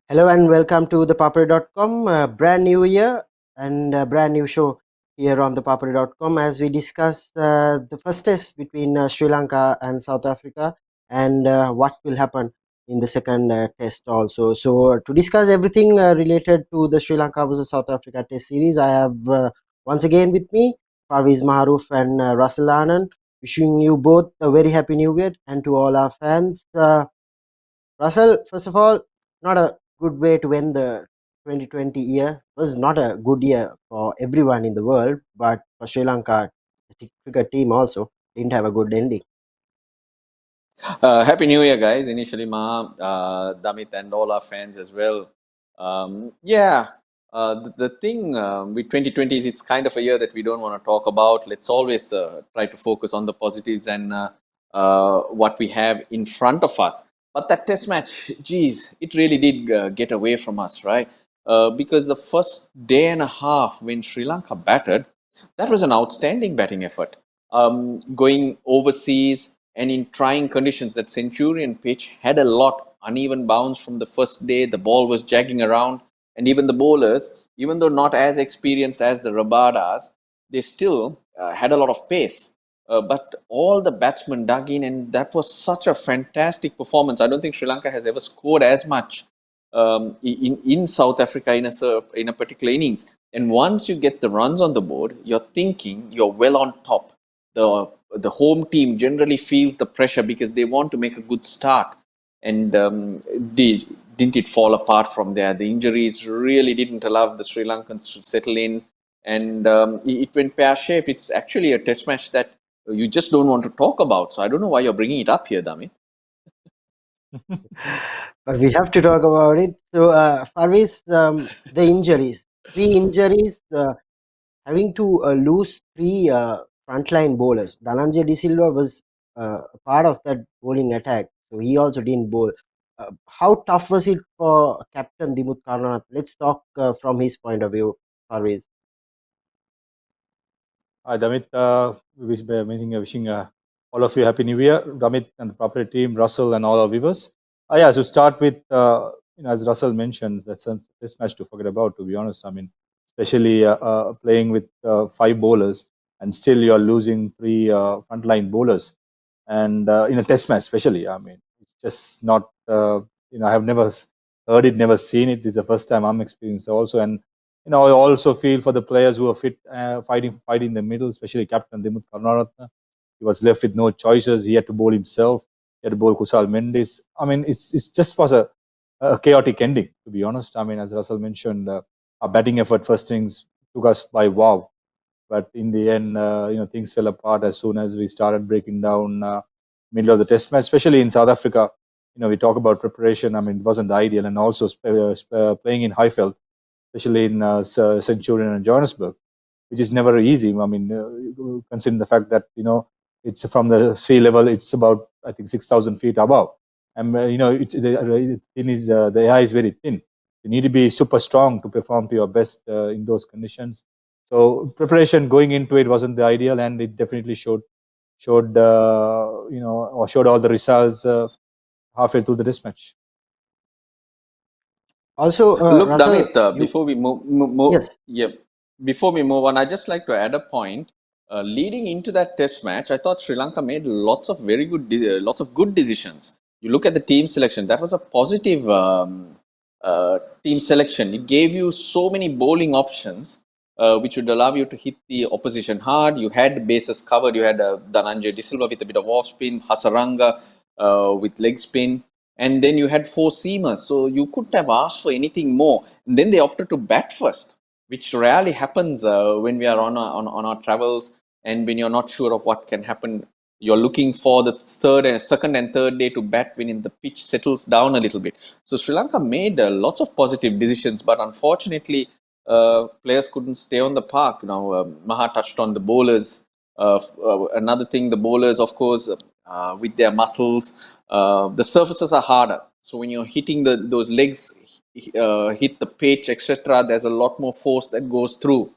Hello and welcome to ThePapare.com. Brand new year and a brand new show here on ThePapare.com as we discuss the first test between Sri Lanka and South Africa and what will happen in the second test also. So to discuss everything related to the Sri Lanka versus South Africa test series, I have once again with me Farveez Maharoof and Russel Arnold. Wishing you both a very happy new year and to all our fans. Russell, first of all, not a good way to end the 2020 year. It was not a good year for everyone in the world, but for Sri Lanka, the cricket team also didn't have a good ending. Happy New Year, guys. Initially, Damith, and all our fans as well. The thing with 2020 is it's kind of a year that we don't want to talk about. Let's always try to focus on the positives and what we have in front of us. But that test match, geez, it really did get away from us, right? Because the first day and a half when Sri Lanka batted, that was an outstanding batting effort. Going overseas and in trying conditions, that Centurion pitch had a lot uneven bounce from the first day. The ball was jagging around, and even the bowlers, even though not as experienced as the Rabadas, they still had a lot of pace. But all the batsmen dug in, and that was such a fantastic performance. I don't think Sri Lanka has ever scored as much in South Africa in a particular innings. And once you get the runs on the board, you're thinking you're well on top. The home team generally feels the pressure because they want to make a good start. And didn't it fall apart from there? The injuries really didn't allow the Sri Lankans to settle in, and it went pear-shaped. It's actually a test match that you just don't want to talk about. So I don't know why you're bringing it up here, Damit. But we have to talk about it. So, Farvis, the injuries, three injuries, having to lose three frontline bowlers. Dhananjay De Silva was a part of that bowling attack, so he also didn't bowl. How tough was it for Captain Dimuth Karnanath? Let's talk from his point of view, Farvis. Hi, Damith. Wishing all of you happy new year. Damith and the proper team, Russell and all our viewers. So start with, as Russell mentioned, that's this match to forget about, to be honest. I mean, especially playing with 5 bowlers and still you're losing 3 frontline bowlers. And in a test match, especially, I mean, it's just not, I have never heard it, never seen it. This is the first time I'm experiencing also. And I also feel for the players who are fit, fighting in the middle, especially Captain Dimuth Karnanath. He was left with no choices. He had to bowl himself. He had to bowl Kusal Mendes. I mean, it's just was a chaotic ending, to be honest. I mean, as Russell mentioned, our batting effort first things took us by wow. But in the end, things fell apart as soon as we started breaking down middle of the test match, especially in South Africa. We talk about preparation. I mean, it wasn't ideal. And also playing in Highveld, especially in Centurion and Johannesburg, which is never easy. I mean, considering the fact that, it's from the sea level, it's about, I think, 6,000 feet above. And, the air is very thin. You need to be super strong to perform to your best in those conditions. So preparation going into it wasn't the ideal, and it definitely showed all the results halfway through the test match. Also, Look, Russell, Damit, before we before we move on, I'd just like to add a point. Leading into that test match, I thought Sri Lanka made lots of good decisions. You look at the team selection; that was a positive team selection. It gave you so many bowling options, which would allow you to hit the opposition hard. You had bases covered. You had Dhananjay De Silva with a bit of off spin, Hasaranga with leg spin. And then you had 4 seamers, so you couldn't have asked for anything more. And then they opted to bat first, which rarely happens when we are on our travels, and when you're not sure of what can happen. You're looking for the second and third day to bat when the pitch settles down a little bit. So Sri Lanka made lots of positive decisions, but unfortunately, players couldn't stay on the park. Maha touched on the bowlers. Another thing, the bowlers, of course, with their muscles, the surfaces are harder. So when you're hitting those legs, hit the pitch, etc., there's a lot more force that goes through.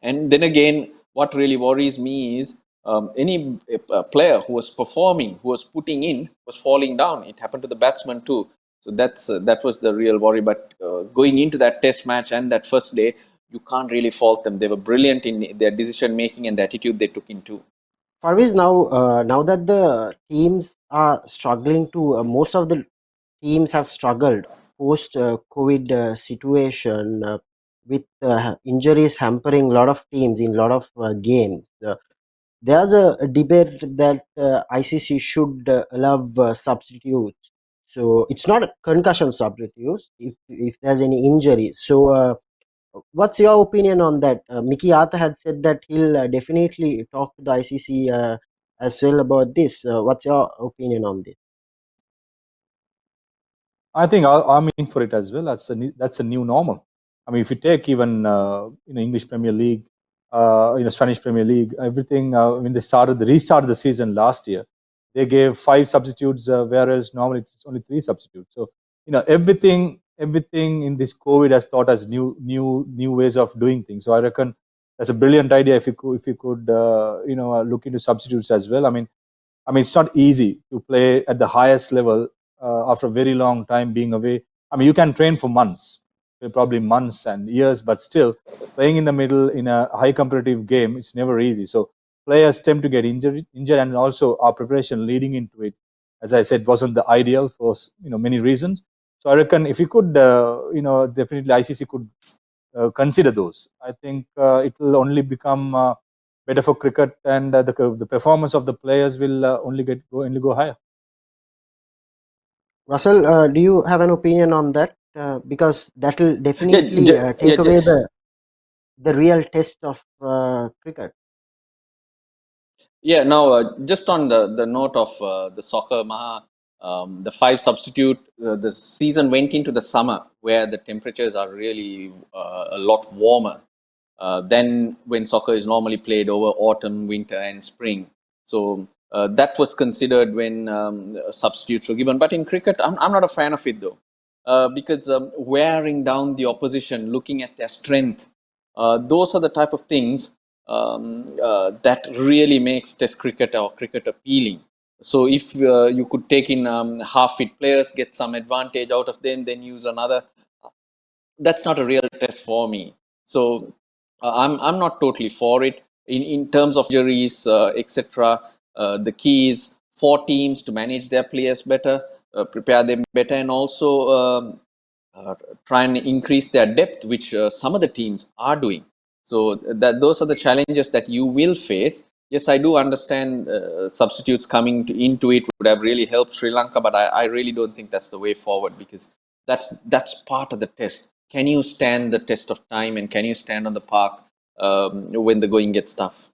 And then again, what really worries me is any player who was performing, who was putting in, was falling down. It happened to the batsman too. So that was the real worry. But going into that test match and that first day, you can't really fault them. They were brilliant in their decision making and the attitude they took into. Farviz, now that the teams are struggling to, most of the teams have struggled post COVID situation with injuries hampering a lot of teams in a lot of games. There's a debate that ICC should allow substitutes. So it's not a concussion substitutes if there's any injuries. So what's your opinion on that? Mickey Arthur had said that he'll definitely talk to the ICC as well about this. What's your opinion on this? I think I'm in for it as well. That's a new normal. I mean, if you take even English Premier League, Spanish Premier League, everything when they restarted the season last year, they gave 5 substitutes, whereas normally it's only 3 substitutes. So everything in this COVID has taught us new ways of doing things. So I reckon that's a brilliant idea if you could look into substitutes as well. I mean, it's not easy to play at the highest level after a very long time being away. I mean, you can train for months, probably months and years, but still playing in the middle in a high competitive game, it's never easy. So players tend to get injured, and also our preparation leading into it, as I said, wasn't the ideal for many reasons. So I reckon if you could, definitely ICC could consider those. I think it will only become better for cricket, and the performance of the players will only go higher. Russell, do you have an opinion on that? Because that will definitely take Yeah, away the real test of cricket. Yeah, now just on the note of the soccer, Maha, the 5 substitute, the season went into the summer where the temperatures are really a lot warmer than when soccer is normally played over autumn, winter, and spring. So that was considered when substitutes were given. But in cricket, I'm not a fan of it though, because wearing down the opposition, looking at their strength, those are the type of things that really makes Test cricket or cricket appealing. So if you could take in half-fit players, get some advantage out of them, then use another, that's not a real test for me. So I'm not totally for it. In terms of injuries, etc., the key is for teams to manage their players better, prepare them better, and also try and increase their depth, which some of the teams are doing. So those are the challenges that you will face. Yes, I do understand substitutes coming into it would have really helped Sri Lanka, but I really don't think that's the way forward, because that's part of the test. Can you stand the test of time, and can you stand on the park when the going gets tough?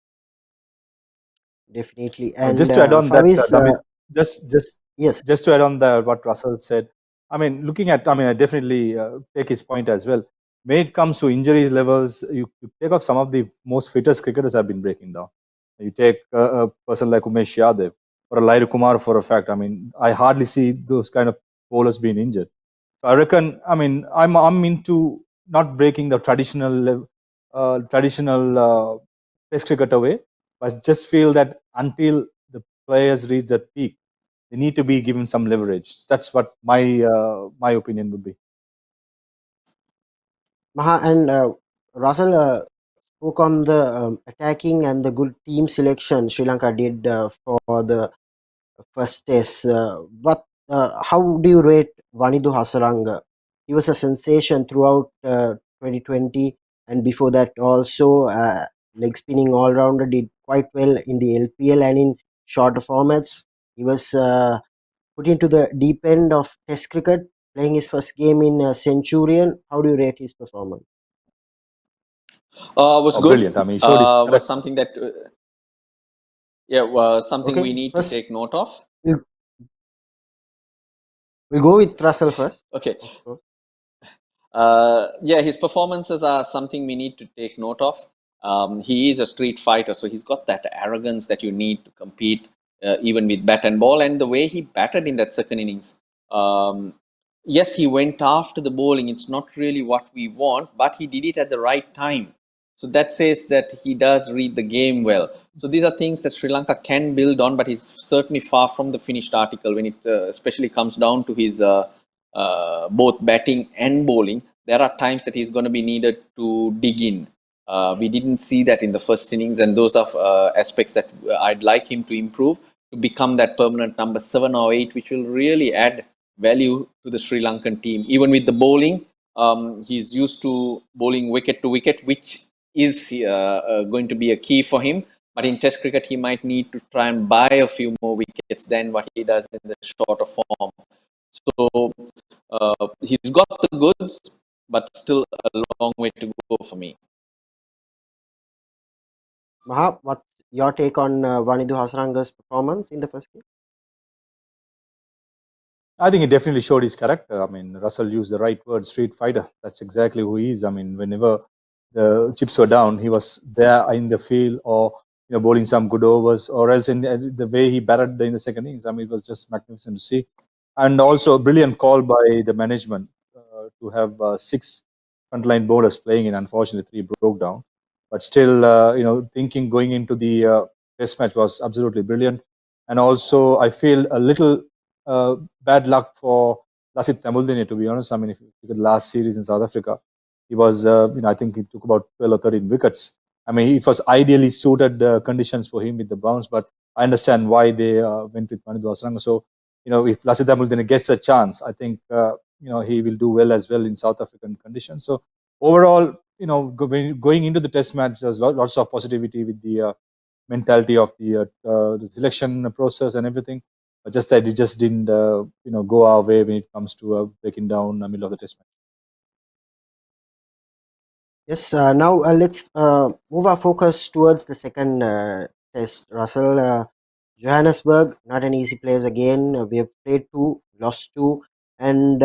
Definitely. And Just to add on that, Farviz, Damith, just just yes, just to add on what Russell said. I mean, I definitely take his point as well. When it comes to injuries levels, you take off some of the most fittest cricketers have been breaking down. You take a person like Umesh Yadav or a Lairu Kumar for a fact. I mean, I hardly see those kind of bowlers being injured. So I reckon, I mean, I'm into not breaking the traditional Test cricket away, but just feel that until the players reach that peak, they need to be given some leverage. That's what my opinion would be. Maha and Russell spoke on the attacking and the good team selection Sri Lanka did for the first test. How do you rate Vanidu Hasaranga? He was a sensation throughout 2020, and before that also leg spinning all rounder, did quite well in the LPL and in shorter formats. He was put into the deep end of Test cricket, playing his first game in Centurion. How do you rate his performance? Was Oh, good. brilliant! I mean, he showed his Was character. something that something we Okay, need to first take note of. we'll, we'll go with Russell first. Okay. Of course. Yeah, his performances are something we need to take note of. He is a street fighter, so he's got that arrogance that you need to compete even with bat and ball. And the way he batted in that second innings, um, yes, he went after the bowling. It's not really what we want, but he did it at the right time. So that says that he does read the game well. So these are things that Sri Lanka can build on, but it's certainly far from the finished article when it especially comes down to his both batting and bowling. There are times that he's going to be needed to dig in. We didn't see that in the first innings, and those are aspects that I'd like him to improve to become that permanent number 7 or 8, which will really add value to the Sri Lankan team. Even with the bowling, he's used to bowling wicket to wicket, which is going to be a key for him. But in Test cricket, he might need to try and buy a few more wickets than what he does in the shorter form. So he's got the goods, but still a long way to go for me. Maha, what's your take on Vanidhu Hasaranga's performance in the first game? I think he definitely showed his character. I mean, Russell used the right word, street fighter. That's exactly who he is. I mean, whenever the chips were down, he was there in the field or bowling some good overs, or else in the way he batted in the second innings. I mean, it was just magnificent to see. And also a brilliant call by the management to have 6 frontline bowlers playing in. Unfortunately, 3 broke down. But still, thinking going into the test match was absolutely brilliant. And also, I feel a little bad luck for Lasith Tambuldine, to be honest. I mean, if you look at the last series in South Africa, he was, I think he took about 12 or 13 wickets. I mean, it was ideally suited conditions for him with the bounce, but I understand why they went with Vanidhu Hasaranga. So, if Lasith Tambuldine gets a chance, I think, he will do well as well in South African conditions. So, overall, going into the test match, there's lots of positivity with the mentality of the selection process and everything. But just that it just didn't, go our way when it comes to breaking down the middle of the test match. Yes, now let's move our focus towards the second test. Russell, Johannesburg, not an easy place again. We have played 2, lost 2, and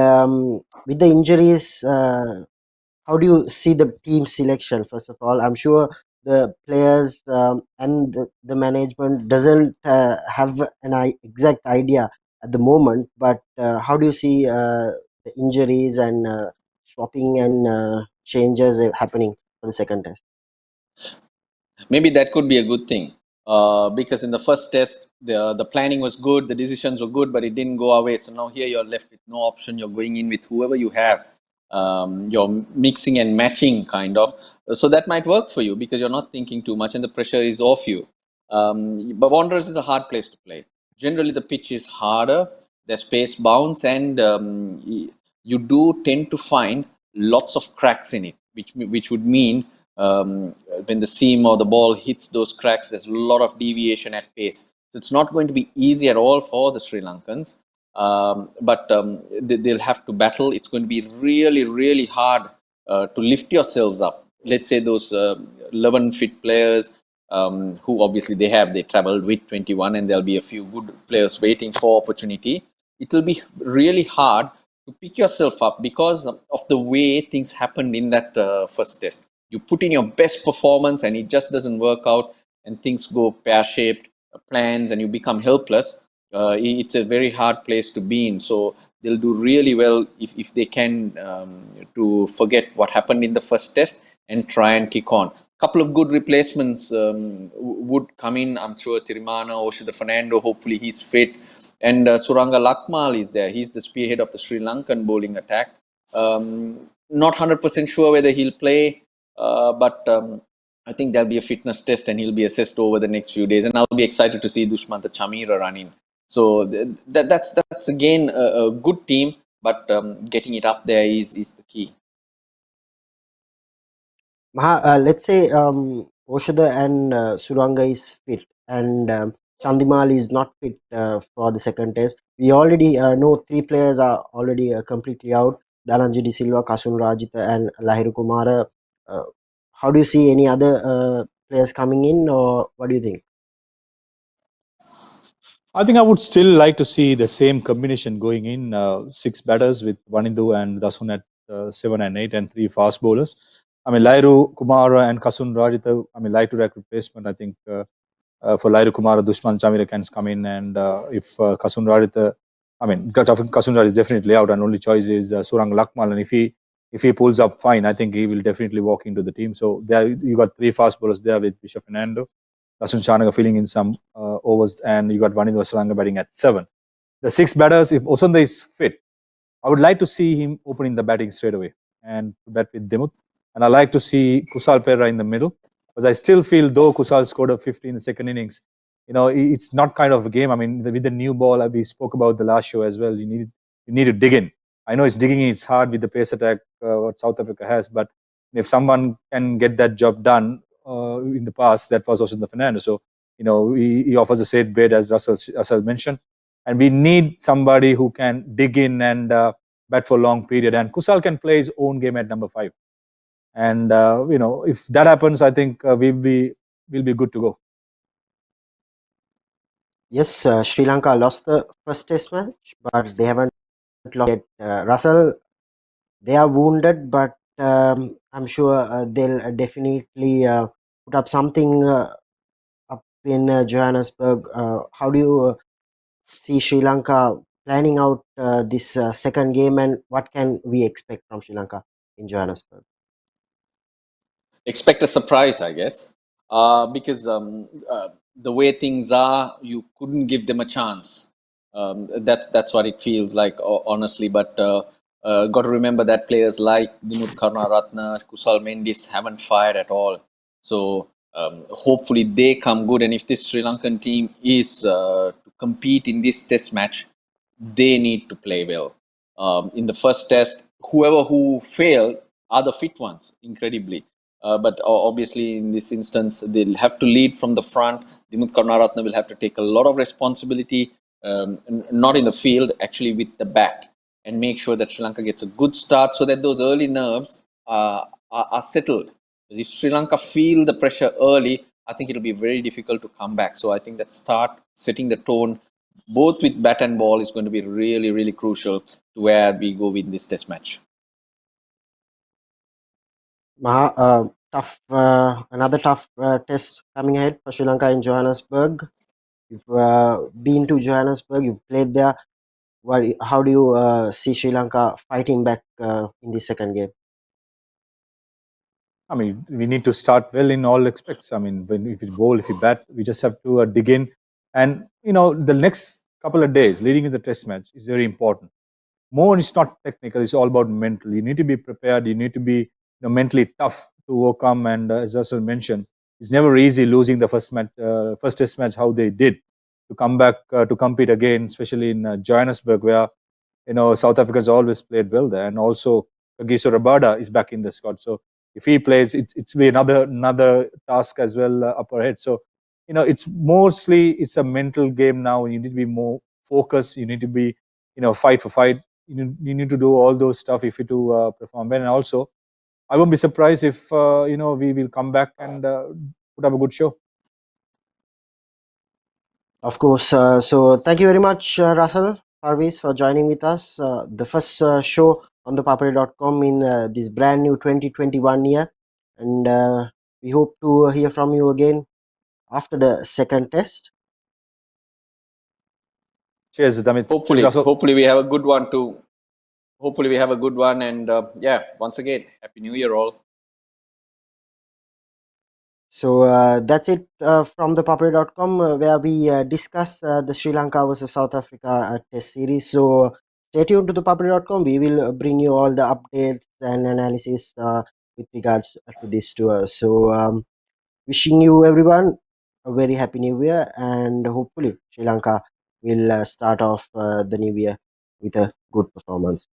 with the injuries, how do you see the team selection? First of all, I'm sure the players and the management doesn't have an exact idea at the moment, but how do you see the injuries and swapping and changes happening for the second test? Maybe that could be a good thing because in the first test the planning was good, the decisions were good, but it didn't go away. So now here you're left with no option. You're going in with whoever you have. You're mixing and matching kind of. So that might work for you because you're not thinking too much and the pressure is off you. But Wanderers is a hard place to play. Generally, the pitch is harder. There's pace bounce, and you do tend to find lots of cracks in it, which would mean when the seam or the ball hits those cracks, there's a lot of deviation at pace. So it's not going to be easy at all for the Sri Lankans. But they'll have to battle. It's going to be really, really hard to lift yourselves up. Let's say those 11 fit players who obviously they traveled with 21, and there'll be a few good players waiting for opportunity. It will be really hard to pick yourself up because of the way things happened in that first test. You put in your best performance and it just doesn't work out, and things go pear-shaped plans and you become helpless. It's a very hard place to be in. So they'll do really well if they can to forget what happened in the first test and try and kick on. Couple of good replacements would come in. I'm sure Tirimana, Oshida Fernando, hopefully he's fit. And Suranga Lakmal is there. He's the spearhead of the Sri Lankan bowling attack. Not 100% sure whether he'll play, but I think there'll be a fitness test and he'll be assessed over the next few days. And I'll be excited to see Dushmantha Chamira running. So that's again a good team, but getting it up there is the key. Maha, let's say Oshada and Suranga is fit and Chandimal is not fit for the second test. We already know 3 players are already completely out. Dhananjay De Silva, Kasun Rajitha and Lahiru Kumara. Uh, how do you see any other players coming in, or what do you think? I think I would still like to see the same combination going in 6 batters with Vanindu and Dasun at 7 and 8 and 3 fast bowlers. I mean, Lairu Kumara and Kasun Rajitha, I mean, like to rack replacement. I think for Lairu Kumara, Dushman Chamira can come in, and if Kasun Rajitha, I mean, Kasun Rajitha is definitely out, and only choice is Surang Lakmal. And if he if he pulls up fine, I think he will definitely walk into the team. So there you got three fast bowlers there with Bishop Fernando, Lasun Chanaka filling in some overs, and you got Vanith Weerasinghe batting at 7. The 6 batters, if Osunda is fit, I would like to see him opening the batting straight away and to bat with Damith. And I like to see Kusal Perera in the middle, because I still feel though Kusal scored a 50 in the second innings, it's not kind of a game. I mean, with the new ball, we spoke about the last show as well. You need to dig in. I know it's digging in, it's hard with the pace attack what South Africa has, but if someone can get that job done in the past, that was also the Fernando. So he offers a safe bait, as Russell mentioned, and we need somebody who can dig in and bat for a long period. And Kusal can play his own game at number 5. And if that happens, I think we'll be good to go. Yes, Sri Lanka lost the first test match, but they haven't lost yet. Russell, they are wounded, but I'm sure they'll definitely put up something up in Johannesburg. How do you see Sri Lanka planning out this second game, and what can we expect from Sri Lanka in Johannesburg? Expect a surprise, I guess, because the way things are, you couldn't give them a chance. That's what it feels like, honestly. But got to remember that players like Dimuth Karunaratne, Kusal Mendis haven't fired at all. So hopefully they come good. And if this Sri Lankan team is to compete in this test match, they need to play well. In the first test, who failed are the fit ones, incredibly. But obviously, in this instance, they'll have to lead from the front. Dimuth Karunaratne will have to take a lot of responsibility, not in the field, actually with the bat, and make sure that Sri Lanka gets a good start so that those early nerves are settled. If Sri Lanka feel the pressure early, I think it'll be very difficult to come back. So I think that start setting the tone, both with bat and ball, is going to be really, really crucial to where we go with this test match. Another tough test coming ahead for Sri Lanka in Johannesburg. You've been to Johannesburg, you've played there. How do you see Sri Lanka fighting back in the second game? I mean, we need to start well in all aspects. I mean, if you bowl, if you bat, we just have to dig in. And, the next couple of days leading in the test match is very important. More is not technical, it's all about mental. You need to be prepared, you need to be mentally tough to overcome. And as Russell mentioned, it's never easy losing the first test match, how they did, to come back to compete again, especially in Johannesburg, where South Africans always played well there. And also Kagiso Rabada is back in the squad. So if he plays, it's be another task as well up ahead. So it's a mental game now. You need to be more focused. You need to be fight for fight. You need to do all those stuff if you to perform well. And also, I won't be surprised if we will come back and put up a good show. Of course. So thank you very much, Russel Farveez, for joining with us. The first show on ThePapare.com in this brand new 2021 year. And we hope to hear from you again after the second test. Cheers, Damith. Hopefully, Cheers, hopefully we have a good one too. Hopefully we have a good one. And once again, Happy New Year all. So that's it from ThePapare.com, where we discuss the Sri Lanka versus South Africa test series. So stay tuned to ThePapare.com. We will bring you all the updates and analysis with regards to this tour. So wishing you everyone a very happy new year, and hopefully Sri Lanka will start off the new year with a good performance.